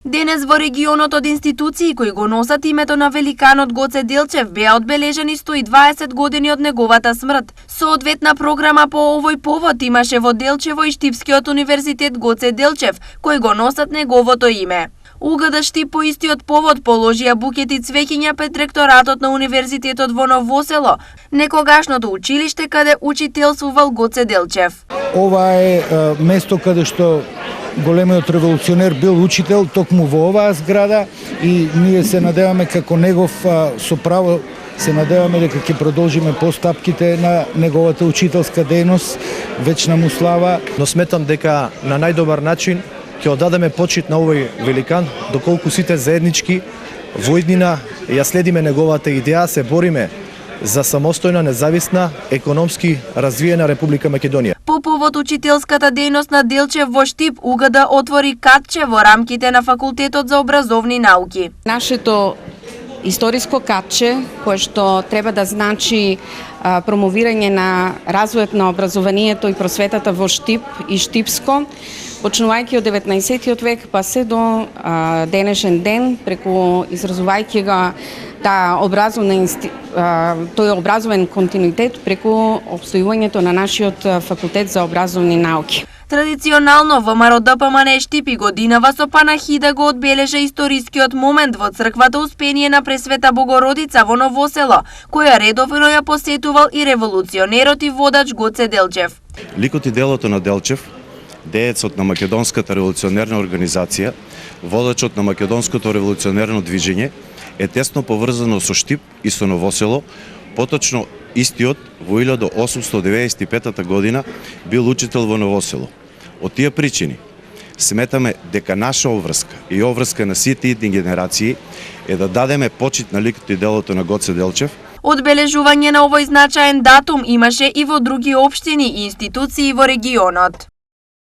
Денес во регионот од институции кои го носат името на великанот Гоце Делчев беа одбележени 120 години од неговата смрт. Соодветна програма по овој повод имаше во Делчево и Штипскиот универзитет Гоце Делчев, кои го носат неговото име. УГД Штип по истиот повод положија букети цвеќиња пред ректоратот на универзитетот во Новосело, некогашното училиште каде учителствувал Гоце Делчев. Ова е место каде што големиот револуционер бил учител токму во оваа зграда и ние се надеваме како негов со право се надеваме дека ќе продолжиме постапките на неговата учителска дејност, вечна му слава. Но сметам дека на најдобар начин ќе оддадеме почит на овој великан, доколку сите заеднички во иднина ја следиме неговата идеја, се бориме за самостојна, независна, економски развиена Република Македонија. По повод учителската дејност на Делчев во Штип, УГД отвори катче во рамките на Факултетот за образовни науки. Нашето историско катче, кое што треба да значи промовирање на развојот на образованието и просветата во Штип и Штипско, почнувајќи од 19 век па се до денешен ден, преку изразувајќи го тој образовен континуитет преку обстојувањето на нашиот факултет за образовни науки. Традиционално ВМРО ДПМН Штип годинава со панахида го одбележа историскиот момент во црквата Успение на Пресвета Богородица во Новосело, која редовно ја посетувал и револуционерот и водач Гоце Делчев. Ликот и делото на Делчев, деецот на Македонската револуционерна организација, водачот на Македонското револуционерно движење, е тесно поврзано со Штип и со Новосело, поточно истиот во 1895 година бил учител во Новосело. Од тие причини сметаме дека наша обврска и обврска на сите идни генерации е да дадеме почит на ликот и делото на Гоце Делчев. Одбележување на овој значаен датум имаше и во други општини и институции во регионот.